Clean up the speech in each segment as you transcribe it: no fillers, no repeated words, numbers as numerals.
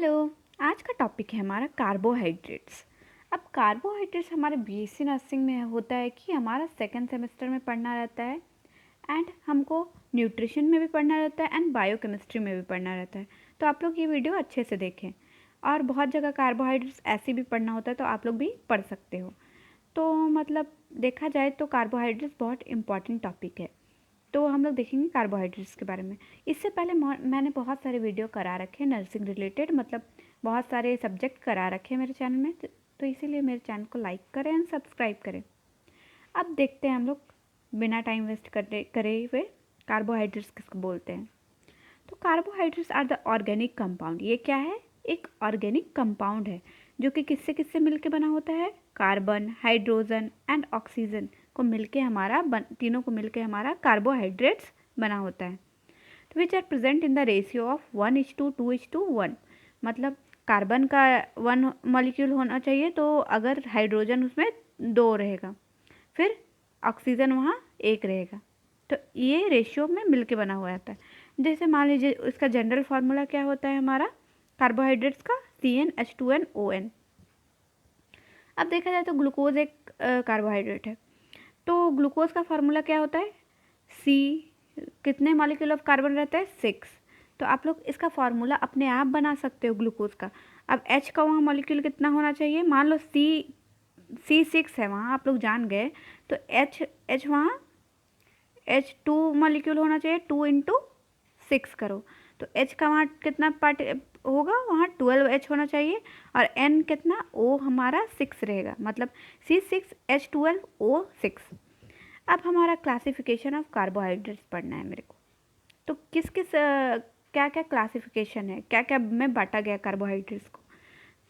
Hello. आज का topic है हमारा कार्बोहाइड्रेट्स। अब कार्बोहाइड्रेट्स हमारे बीएससी नर्सिंग में होता है कि हमारा सेकंड सेमेस्टर में पढ़ना रहता है एंड हमको न्यूट्रिशन में भी पढ़ना रहता है एंड बायोकेमिस्ट्री में भी पढ़ना रहता है। तो आप लोग ये वीडियो अच्छे से देखें। और बहुत जगह कार्बोहाइड्रेट्स ऐसे भी पढ़ना होता है तो आप लोग भी पढ़ सकते हो। तो मतलब देखा जाए तो कार्बोहाइड्रेट्स बहुत इंपॉर्टेंट टॉपिक है। तो हम लोग देखेंगे कार्बोहाइड्रेट्स के बारे में। इससे पहले मैंने बहुत सारे वीडियो करा रखे हैं नर्सिंग रिलेटेड, मतलब बहुत सारे सब्जेक्ट करा रखे हैं मेरे चैनल में। तो इसीलिए मेरे चैनल को लाइक करें एंड सब्सक्राइब करें। अब देखते हैं हम लोग बिना टाइम वेस्ट करे हुए कार्बोहाइड्रेट्स किसको बोलते हैं। तो carbohydrates are the organic compound. ये क्या है? एक ऑर्गेनिक कंपाउंड है जो कि किससे किससे मिलके बना होता है? कार्बन, हाइड्रोजन एंड ऑक्सीजन को मिलके हमारा तीनों को मिलके हमारा कार्बोहाइड्रेट्स बना होता है। तो which are present in the ratio of 1:2:1। मतलब कार्बन का 1 मॉलिक्यूल होना चाहिए, तो अगर हाइड्रोजन उसमें 2 रहेगा, फिर ऑक्सीजन वहाँ 1 रहेगा। तो ये रेशियो में मिलके बना हुआ रहता है। जैसे मान लीजिए इसका जनरल फार्मूला क्या होता है हमारा कार्बोहाइड्रेट्स का? CnH2nOn। अब देखा जाए तो ग्लूकोज एक कार्बोहाइड्रेट है। तो ग्लूकोज का फार्मूला क्या होता है? सी, कितने मॉलिक्यूल ऑफ कार्बन रहता है? 6। तो आप लोग इसका फार्मूला अपने आप बना सकते हो ग्लूकोज का। अब एच का वहाँ मॉलिक्यूल कितना होना चाहिए? मान लो सी 6 है वहाँ, आप लोग जान गए, तो एच वहाँ H2 मॉलिक्यूल होना चाहिए। 2 × 6 करो तो H का वहाँ कितना पार्ट होगा? वहाँ 12H होना चाहिए। और N कितना? O हमारा 6 रहेगा, मतलब C6H12O6। अब हमारा क्लासिफिकेशन ऑफ कार्बोहाइड्रेट्स पढ़ना है मेरे को। तो किस किस क्या क्या क्लासिफिकेशन है, क्या क्या में बांटा गया कार्बोहाइड्रेट्स को।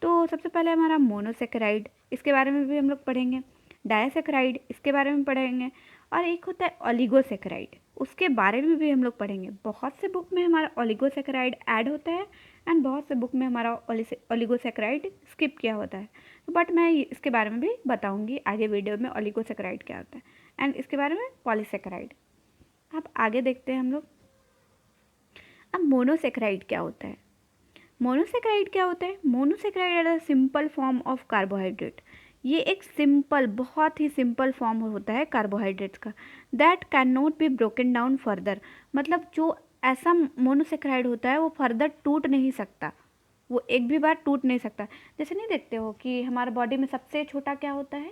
तो सबसे पहले हमारा मोनोसेकेराइड, इसके बारे में भी हम लोग पढ़ेंगे। डायसेकेराइड, इसके बारे में पढ़ेंगे। और एक होता है ओलिगोसेकेराइड, उसके बारे में भी हम लोग पढ़ेंगे। बहुत से बुक में हमारा ओलिगोसेकेराइड ऐड होता है एंड बहुत से बुक में हमारा ओलिगोसेकेराइड स्किप किया होता है। तो बट मैं इसके बारे में भी बताऊंगी आगे वीडियो में ओलिगोसेकेराइड क्या होता है एंड इसके बारे में पॉलीसेकेराइड। अब आगे देखते हैं हम लोग। अब मोनोसेकेराइड क्या होता है? मोनोसेकेराइड क्या होता है? Monosaccharide is a simple form of carbohydrate. ये एक सिंपल, बहुत ही सिंपल फॉर्म होता है कार्बोहाइड्रेट्स का, that can not be broken down further. मतलब जो ऐसा मोनोसेकेराइड होता है वो फर्दर टूट नहीं सकता, वो एक भी बार टूट नहीं सकता। जैसे नहीं देखते हो कि हमारे बॉडी में सबसे छोटा क्या होता है?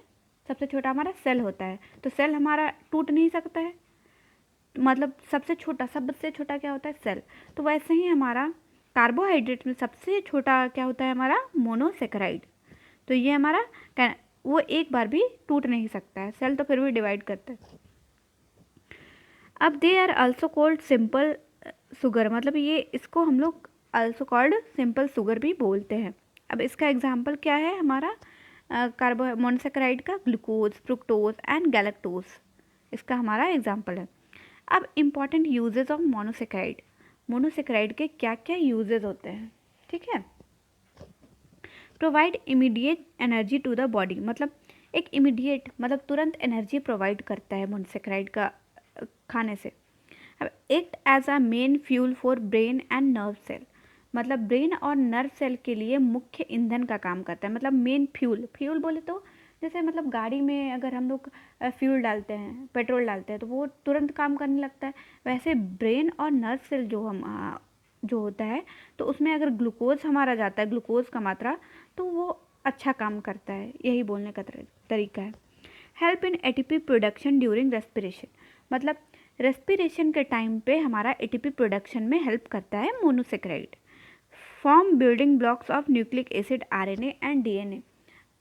सबसे छोटा हमारा सेल होता है। तो सेल हमारा टूट नहीं सकता है, मतलब सबसे छोटा क्या होता है? सेल। तो वैसे ही हमारा कार्बोहाइड्रेट में सबसे छोटा क्या होता है? हमारा मोनोसेकेराइड। तो ये हमारा वो एक बार भी टूट नहीं सकता है, सेल तो फिर भी डिवाइड करता है। अब they are also called simple sugar, मतलब ये इसको हम लोग आल्सो कॉल्ड सिंपल शुगर भी बोलते हैं। अब इसका एग्जाम्पल क्या है हमारा कार्बो मोनोसेकेराइड का? ग्लूकोज, फ्रुक्टोज एंड गैलेक्टोज, इसका हमारा एग्जाम्पल है। अब important uses of monosaccharide. Monosaccharide के क्या क्या यूजेस होते हैं, ठीक है? Provide immediate energy to the body, मतलब एक इमीडिएट, मतलब तुरंत एनर्जी प्रोवाइड करता है मोनोसेकेराइड का खाने से। अब act as a main fuel for brain and nerve cell, मतलब ब्रेन और नर्व सेल के लिए मुख्य ईंधन का काम करता है। मतलब मेन फ्यूल, फ्यूल बोले तो जैसे मतलब गाड़ी में अगर हम लोग फ्यूल डालते हैं, पेट्रोल डालते हैं, तो वो तुरंत काम करने लगता है। वैसे ब्रेन और नर्व सेल जो होता है, तो उसमें अगर ग्लूकोज हमारा जाता है, ग्लूकोज का मात्रा, तो वो अच्छा काम करता है। यही बोलने का तरीका है। Help in ATP production during respiration, मतलब रेस्पिरेशन के टाइम पे हमारा एटीपी प्रोडक्शन में हेल्प करता है monosaccharide. Form building blocks of nucleic acid RNA and DNA,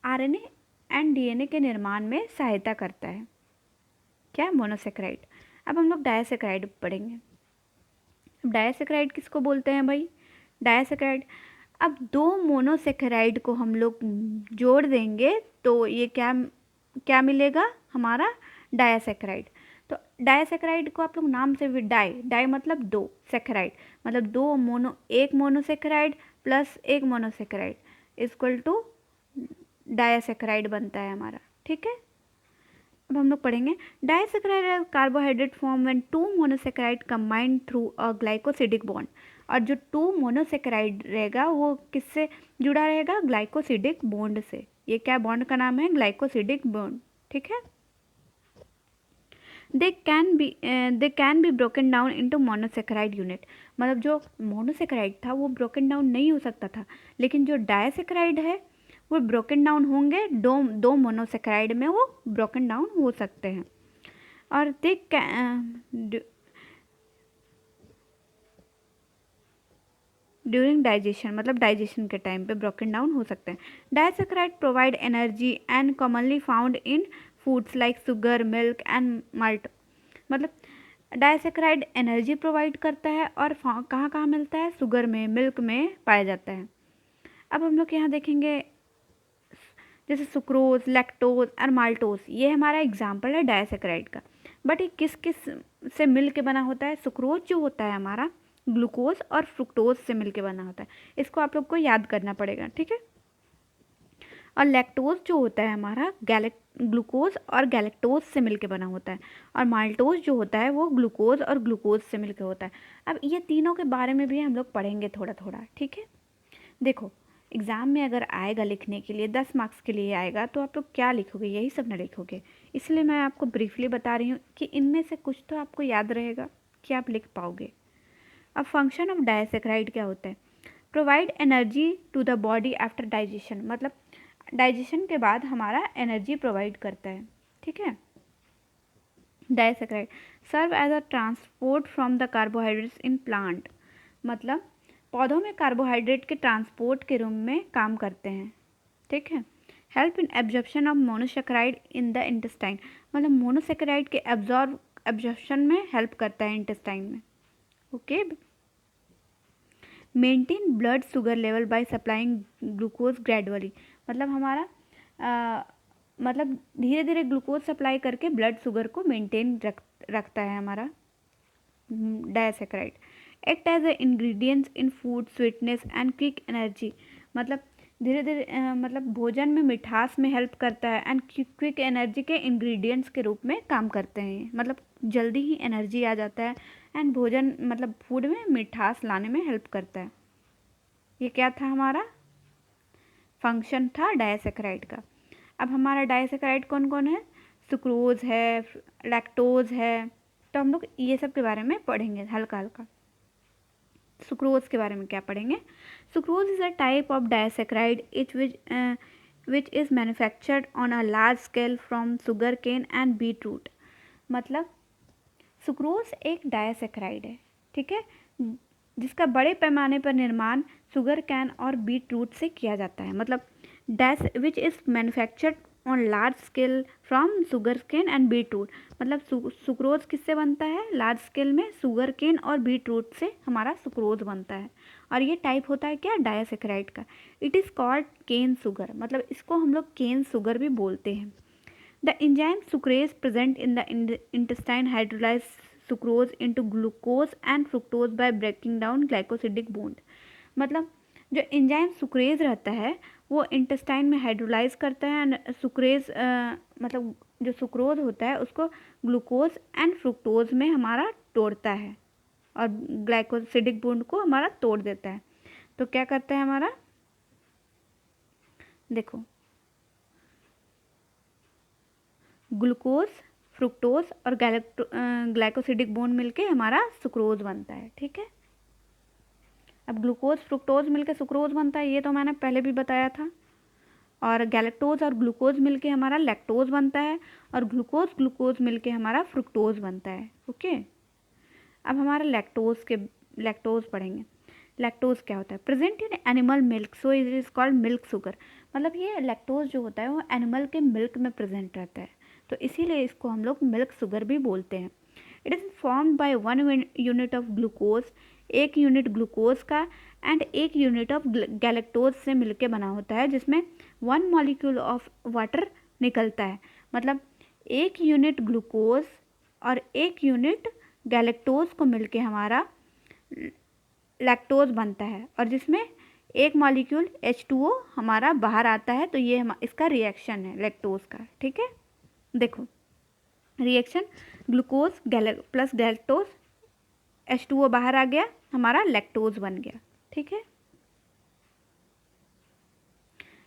RNA and DNA के निर्माण में सहायता करता है क्या? मोनोसेकेराइड। अब हम लोग डायसेकेराइड पढ़ेंगे। अब डायसेकेराइड किसको बोलते हैं भाई? डायसेकेराइड, अब 2 मोनोसेकेराइड को हम लोग जोड़ देंगे तो ये क्या क्या मिलेगा हमारा? डायसेकेराइड। तो डायसेकेराइड को आप लोग नाम से भी डाई मतलब 2, सेकेराइड मतलब 2 एक मोनोसेकेराइड प्लस एक मोनोसेकेराइड इक्वल टू डायसेकेराइड बनता है हमारा, ठीक है? अब हम लोग पढ़ेंगे disaccharide carbohydrate form when 2 monosaccharide combined through a glycosidic bond. और जो 2 मोनोसेकेराइड रहेगा वो किससे जुड़ा रहेगा, ग्लाइकोसिडिक बॉन्ड से। ये क्या बॉन्ड का नाम है, ग्लाइकोसिडिक बॉन्ड, ठीक है। They can be broken down into monosaccharide unit, मतलब जो मोनोसेकेराइड था वो ब्रोकन डाउन नहीं हो सकता था, लेकिन जो डायसेकेराइड है वो ब्रोकन डाउन होंगे, दो मोनोसेकेराइड में वो ब्रोकन डाउन हो सकते हैं। और ड्यूरिंग डाइजेशन, मतलब डाइजेशन के टाइम पे ब्रोकन डाउन हो सकते हैं। Disaccharide provide energy and commonly found in foods like sugar, milk and malt, मतलब डायसेकेराइड एनर्जी प्रोवाइड करता है और कहाँ कहाँ मिलता है, शुगर में, मिल्क में पाया जाता है। अब हम लोग यहाँ देखेंगे जैसे सुक्रोज, लैक्टोज और माल्टोज, ये हमारा एग्जाम्पल है डायसेकेराइड का। बट ये किस किस से मिल के बना होता है, सुक्रोज जो होता है हमारा ग्लूकोज और फ्रुक्टोज से मिल के बना होता है, इसको आप लोग को याद करना पड़ेगा, ठीक है। और लैक्टोज जो होता है हमारा ग्लूकोज और गैलेक्टोज से मिलके बना होता है, और माल्टोज जो होता है वो ग्लूकोज और ग्लूकोज से मिलके होता है। अब ये तीनों के बारे में भी हम लोग पढ़ेंगे थोड़ा थोड़ा, ठीक है। देखो एग्ज़ाम में अगर आएगा लिखने के लिए 10 मार्क्स के लिए आएगा तो आप लोग क्या लिखोगे, यही सब ना लिखोगे, इसलिए मैं आपको ब्रीफली बता रही हूँ कि इनमें से कुछ तो आपको याद रहेगा कि आप लिख पाओगे। अब फंक्शन ऑफ डायसेकेराइड क्या होता है, provide energy to the body after digestion, मतलब डाइजेशन के बाद हमारा एनर्जी प्रोवाइड करता है, ठीक है। Disaccharide serve as a transport from the carbohydrates in plant, मतलब पौधों में कार्बोहाइड्रेट के ट्रांसपोर्ट के रूप में काम करते हैं, ठीक है। Help in absorption of monosaccharide in the intestine, मतलब मोनोसेकेराइड के एब्जॉर्प्शन में हेल्प करता है इंटेस्टाइन में, okay. Maintain blood sugar level by supplying glucose gradually, मतलब हमारा मतलब धीरे धीरे ग्लूकोज सप्लाई करके ब्लड शुगर को मेंटेन रखता है हमारा disaccharide. Act as a ingredients in food sweetness and quick energy, मतलब धीरे धीरे मतलब भोजन में मिठास में हेल्प करता है एंड क्विक एनर्जी के इंग्रेडिएंट्स के रूप में काम करते हैं, मतलब जल्दी ही एनर्जी आ जाता है एंड भोजन मतलब फूड में मिठास लाने में हेल्प करता है। ये क्या था, हमारा फंक्शन था डायसेकेराइड का। अब हमारा डायसेकेराइड कौन कौन है, सुक्रोज है, लैक्टोज है, तो हम लोग ये सब के बारे में पढ़ेंगे हल्का हल्का। सुक्रोज के बारे में क्या पढ़ेंगे, sucrose is a type of disaccharide which is manufactured on a large scale from sugar cane and beet root, मतलब सुक्रोज एक डायसेकेराइड है, ठीक है, जिसका बड़े पैमाने पर निर्माण शुगर कैन और बीट रूट से किया जाता है, मतलब which is manufactured on large scale from sugar cane and beet root, मतलब सुक्रोज किससे बनता है, लार्ज स्केल में शुगर केन और बीट रूट से हमारा सुक्रोज बनता है, और ये टाइप होता है क्या, डायसेकेराइड का। It is called cane sugar, मतलब इसको हम लोग केन शुगर भी बोलते हैं। The enzyme sucrase present in the intestine hydrolyse sucrose into glucose and fructose by breaking down glycosidic bond, मतलब जो एंजाइम सुक्रेज रहता है वो इंटेस्टाइन में हाइड्रोलाइज करता है एंड सुक्रेज मतलब जो सुक्रोज होता है उसको ग्लूकोज एंड फ्रुक्टोज में हमारा तोड़ता है और ग्लाइकोसिडिक बॉन्ड को हमारा तोड़ देता है। तो क्या करता है हमारा, देखो ग्लूकोज, फ्रुक्टोज और ग्लाइकोसिडिक बॉन्ड मिलके हमारा सुक्रोज बनता है, ठीक है। अब ग्लूकोज फ्रुक्टोज मिलके सुक्रोज बनता है, ये तो मैंने पहले भी बताया था, और गैलेक्टोज और ग्लूकोज मिलके हमारा लैक्टोज बनता है, और ग्लूकोज ग्लूकोज मिलके हमारा फ्रुक्टोज बनता है, ओके। अब हमारा लैक्टोज पढ़ेंगे। लैक्टोज क्या होता है, present in animal milk so it is called milk sugar, मतलब ये लैक्टोज जो होता है वो एनिमल के मिल्क में प्रेजेंट रहता है, तो इसीलिए इसको हम लोग मिल्क शुगर भी बोलते हैं। It is formed by 1 unit of glucose, 1 unit glucose का एंड 1 यूनिट ऑफ गैलेक्टोज से मिलके बना होता है, जिसमें 1 मॉलिक्यूल ऑफ वाटर निकलता है, मतलब 1 यूनिट ग्लूकोज और 1 यूनिट गैलेक्टोज को मिलके हमारा लैक्टोज बनता है, और जिसमें 1 मॉलिक्यूल H2O हमारा बाहर आता है, तो ये इसका रिएक्शन है लैक्टोज का, ठीक है। देखो reaction, glucose plus galactose, H2O बाहर आ गया, हमारा लैक्टोज बन गया। ठीक है,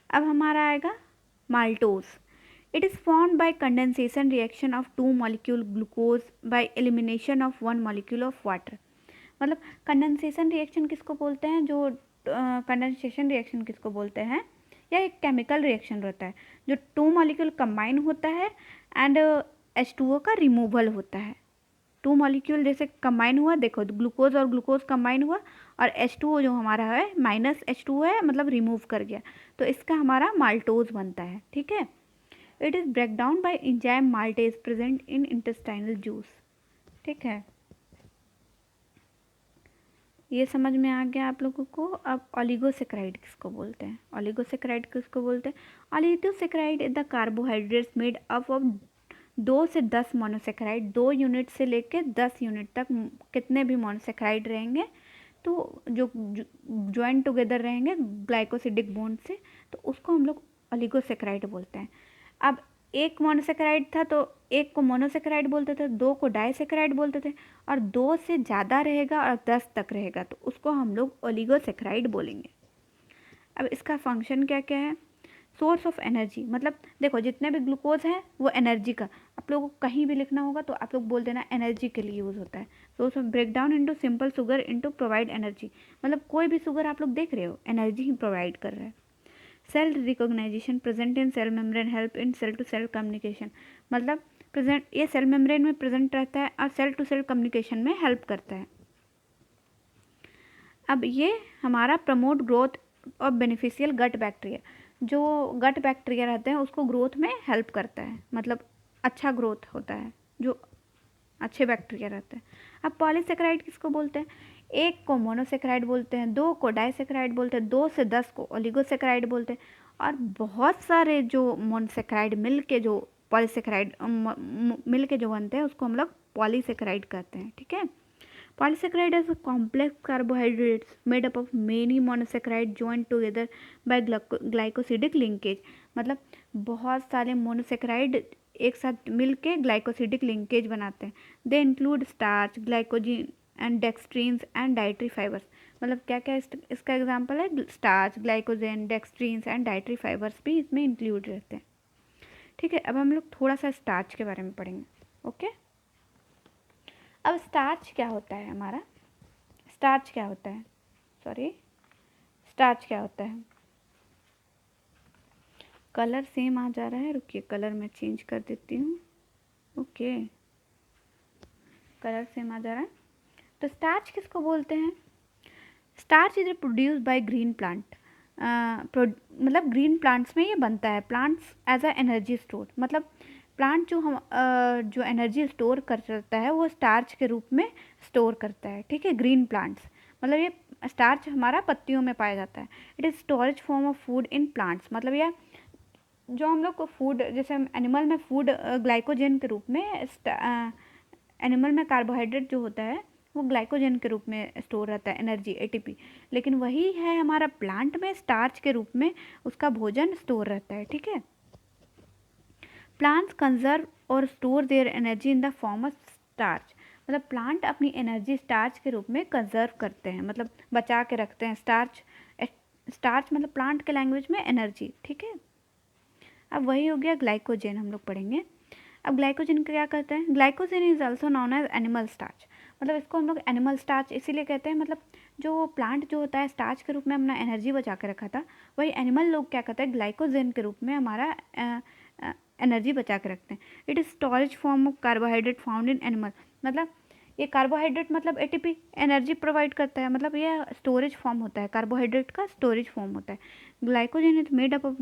अब हमारा आएगा maltose. It is formed by condensation reaction of 2 molecule glucose by elimination of 1 molecule of water. मतलब कंडेंसेशन रिएक्शन किसको बोलते हैं, जो कंडेंसेशन रिएक्शन किसको बोलते हैं, या एक केमिकल रिएक्शन होता है जो 2 मॉलिक्यूल कंबाइन होता है एंड H2O का रिमूवल होता है। 2 मॉलिक्यूल जैसे कंबाइन हुआ, देखो ग्लूकोज और ग्लूकोज कंबाइन हुआ और H2O जो हमारा है -H2O है, मतलब रिमूव कर गया, तो इसका हमारा माल्टोज बनता है। ठीक है, it is break down by enzyme maltase present in intestinal juice. ठीक है, ये समझ में आ गया आप लोगों को। अब ओलिगोसेक्राइड किसको बोलते हैं, ओलिगोसेक्राइड किसको बोलते हैं। Oligosaccharide is the carbohydrates made up of 2 से 10 मोनोसेक्राइड। 2 यूनिट से लेके 10 यूनिट तक कितने भी मोनोसेक्राइड रहेंगे तो जो ज्वाइन टुगेदर रहेंगे ग्लाइकोसिडिक बॉन्ड से, तो उसको हम लोग ओलिगोसेक्राइड बोलते हैं। अब एक मोनोसेक्राइड था तो एक को मोनोसेक्राइड बोलते थे, 2 को डाइसेक्राइड बोलते थे, और 2 से ज़्यादा रहेगा और 10 तक रहेगा तो उसको हम लोग ओलिगोसेक्राइड बोलेंगे। अब इसका फंक्शन क्या क्या है। सोर्स ऑफ एनर्जी, मतलब देखो जितने भी ग्लूकोज है वो एनर्जी का, आप लोगों को कहीं भी लिखना होगा तो आप लोग बोल देना एनर्जी के लिए यूज़ होता है। Source of break down into simple sugar into provide energy, मतलब कोई भी शुगर आप लोग देख रहे हो एनर्जी ही प्रोवाइड कर रहा है। Cell recognization present in cell membrane help in cell to cell communication, मतलब प्रेजेंट ये सेल मेम्ब्रेन में प्रेजेंट रहता है और सेल टू सेल कम्युनिकेशन में हेल्प करता है। अब ये हमारा promote growth of beneficial gut bacteria, जो गट बैक्टीरिया रहते हैं उसको ग्रोथ में हेल्प करता है, मतलब अच्छा ग्रोथ होता है जो अच्छे बैक्टीरिया रहते हैं। अब पॉलीसेक्राइड किसको बोलते हैं, एक को मोनोसेक्राइड बोलते हैं, 2 को डाइसेक्राइड बोलते हैं, 2 से 10 को ओलिगोसेक्राइड बोलते हैं, और बहुत सारे जो मोनोसेक्राइड मिल के जो पॉलीसेक्राइड मिल के जो बनते हैं उसको हम लोग पॉलीसेक्राइड कहते हैं। ठीक है, polysaccharide is complex carbohydrates made up of many monosaccharide joint together by glycosidic linkage, मतलब बहुत सारे मोनोसेक्राइड एक साथ मिल के ग्लाइकोसिडिक लिंकेज बनाते हैं। They include starch, glycogen and dextrins and dietary fibres, मतलब क्या क्या इसका एग्जांपल है, starch, glycogen, dextrins and dietary fibres भी इसमें इंक्लूड रहते हैं। ठीक है, अब हम लोग थोड़ा सा स्टार्च के बारे में पढ़ेंगे। ओके, अब स्टार्च क्या होता है हमारा, स्टार्च क्या होता है, स्टार्च क्या होता है। कलर सेम आ जा रहा है, रुकिए कलर मैं चेंज कर देती हूँ। ओके, कलर सेम आ जा रहा है। तो स्टार्च किसको बोलते हैं, starch is produce by green plant, मतलब ग्रीन प्लांट्स में ये बनता है, plants as a energy store, मतलब प्लांट जो हम जो एनर्जी स्टोर करता है वो स्टार्च के रूप में स्टोर करता है। ठीक है, ग्रीन प्लांट्स, मतलब ये स्टार्च हमारा पत्तियों में पाया जाता है। It is storage form of food in plants, मतलब यह जो हम लोग को फूड, जैसे एनिमल में फूड ग्लाइकोजन के रूप में, एनिमल में कार्बोहाइड्रेट जो होता है वो ग्लाइकोजन के रूप में स्टोर रहता है, एनर्जी एटीपी, लेकिन वही है हमारा प्लांट में स्टार्च के रूप में उसका भोजन स्टोर रहता है। ठीक है, प्लांट्स कंजर्व और store their energy in the form of starch, मतलब प्लांट अपनी एनर्जी स्टार्च के रूप में कंजर्व करते हैं, मतलब बचा के रखते हैं। स्टार्च, स्टार्च मतलब प्लांट के लैंग्वेज में एनर्जी। ठीक है, अब वही हो गया ग्लाइकोजन, हम लोग पढ़ेंगे। अब ग्लाइकोजन क्या कहते हैं, glycogen is also known as animal starch, मतलब इसको हम लोग एनिमल स्टार्च इसीलिए कहते हैं, मतलब जो प्लांट जो होता है स्टार्च के रूप में अपना एनर्जी बचा के रखा था, वही एनिमल लोग क्या कहते हैं, ग्लाइकोजन के रूप में हमारा एनर्जी बचा के रखते हैं। It is storage form of carbohydrate found in animal, मतलब ये कार्बोहाइड्रेट मतलब एटीपी एनर्जी प्रोवाइड करता है, मतलब ये स्टोरेज फॉर्म होता है, कार्बोहाइड्रेट का स्टोरेज फॉर्म होता है। Glycogen is made up of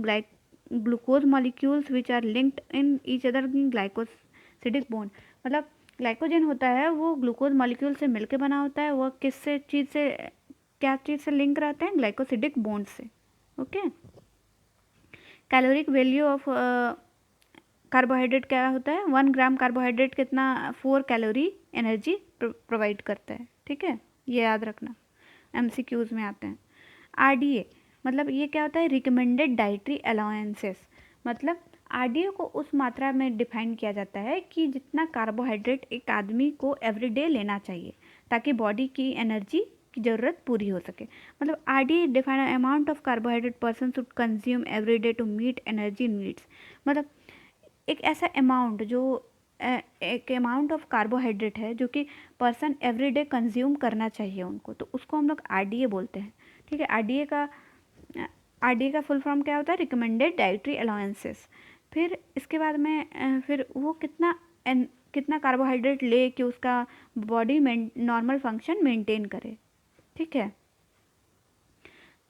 glucose molecules which are linked in each other in glycosidic bond, मतलब ग्लाइकोजन होता है वो ग्लूकोज मॉलिक्यूल से मिलके बना होता है, वो किस से चीज़ से, क्या चीज़ से लिंक रहते हैं, ग्लाइकोसिडिक बॉन्ड से। Okay, caloric value of carbohydrate क्या होता है, 1 ग्राम कार्बोहाइड्रेट कितना 4 कैलोरी एनर्जी प्रोवाइड करता है। ठीक है, ये याद रखना, MCQs में आते हैं। RDA मतलब ये क्या होता है, रिकमेंडेड डाइटरी अलाउंसेस, मतलब RDA को उस मात्रा में डिफाइन किया जाता है कि जितना कार्बोहाइड्रेट एक आदमी को एवरीडे लेना चाहिए ताकि बॉडी की एनर्जी की ज़रूरत पूरी हो सके। मतलब RDA define amount of carbohydrate person should consume every day to meet energy needs. मतलब एक ऐसा अमाउंट जो एक अमाउंट ऑफ कार्बोहाइड्रेट है जो कि पर्सन एवरी डे कंज्यूम करना चाहिए उनको, तो उसको हम लोग RDA बोलते हैं। ठीक है, RDA का फुल फॉर्म क्या होता है? Recommended dietary allowances. फिर इसके बाद में फिर वो कितना कार्बोहाइड्रेट ले कि उसका बॉडी में नॉर्मल फंक्शन मेंटेन करे। ठीक है,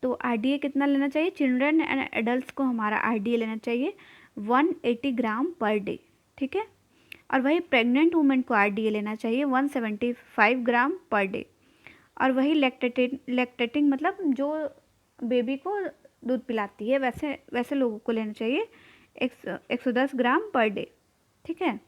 तो RDA कितना लेना चाहिए? चिल्ड्रन एंड एडल्ट को हमारा RDA लेना चाहिए 180 ग्राम पर डे। ठीक है, और वही प्रेग्नेंट वुमेन को RDA लेना चाहिए 175 ग्राम पर डे। और वही लैक्टेटिंग मतलब जो बेबी को दूध पिलाती है वैसे वैसे लोगों को लेना चाहिए 110 ग्राम पर डे। ठीक है,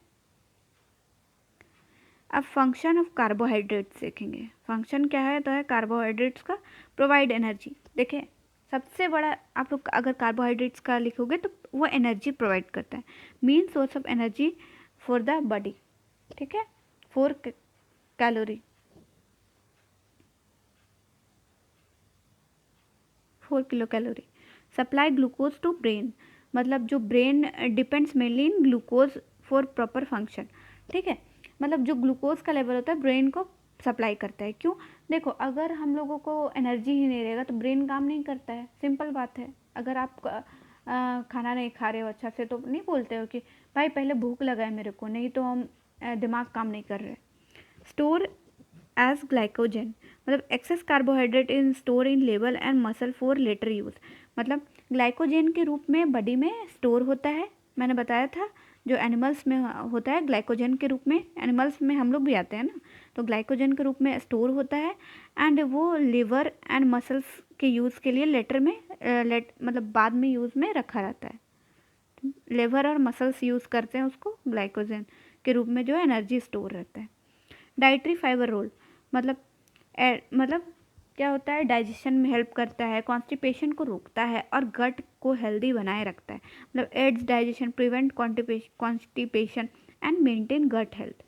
अब फंक्शन ऑफ कार्बोहाइड्रेट्स देखेंगे। फंक्शन क्या है? तो है कार्बोहाइड्रेट्स का प्रोवाइड एनर्जी। देखिए, सबसे बड़ा आप लोग अगर कार्बोहाइड्रेट्स का लिखोगे तो वो एनर्जी प्रोवाइड करता है, main source of energy for the body. ठीक है, 4 calorie 4 kilo calorie. Supply glucose to brain, मतलब जो brain depends mainly in glucose for proper function. ठीक है, मतलब जो ग्लूकोज का लेवल होता है ब्रेन को सप्लाई करता है। क्यों? देखो, अगर हम लोगों को एनर्जी ही नहीं रहेगा तो ब्रेन काम नहीं करता है, सिंपल बात है। अगर आप खाना नहीं खा रहे हो अच्छा से तो नहीं बोलते हो कि भाई पहले भूख लगा है मेरे को, नहीं तो हम दिमाग काम नहीं कर रहे। स्टोर एज ग्लाइकोजन, मतलब excess carbohydrate in store in level and muscle for later use. मतलब ग्लाइकोजन के रूप में बॉडी में स्टोर होता है। मैंने बताया था जो एनिमल्स में होता है ग्लाइकोजन के रूप में, एनिमल्स में हम लोग भी आते हैं ना, तो ग्लाइकोजन के रूप में स्टोर होता है। एंड वो लिवर एंड मसल्स के यूज़ के लिए लेटर में मतलब बाद में यूज़ में रखा रहता है। लिवर और मसल्स यूज़ करते हैं उसको, ग्लाइकोजन के रूप में जो एनर्जी स्टोर रहता है। डाइटरी फाइबर रोल, मतलब मतलब क्या होता है? डाइजेशन में हेल्प करता है, कॉन्स्टिपेशन को रोकता है और गट को हेल्दी बनाए रखता है। मतलब aids digestion, prevent constipation and maintain gut health.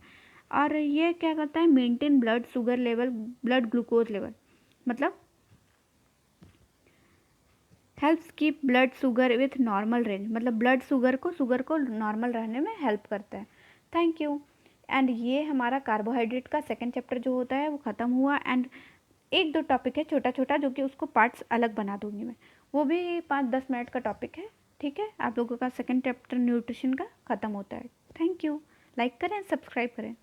और ये क्या करता है? Maintain blood sugar level, blood glucose level, मतलब helps keep blood sugar with normal range, मतलब ब्लड शुगर को नॉर्मल रहने में हेल्प करता है। Thank you. एंड ये हमारा कार्बोहाइड्रेट का सेकंड चैप्टर जो होता है वो ख़त्म हुआ। एंड एक दो टॉपिक है छोटा छोटा जो कि उसको पार्ट्स अलग बना दूंगी मैं, वो भी 5-10 मिनट का टॉपिक है। ठीक है, आप लोगों का सेकंड चैप्टर न्यूट्रिशन का ख़त्म होता है। Thank you. लाइक करें, सब्सक्राइब करें।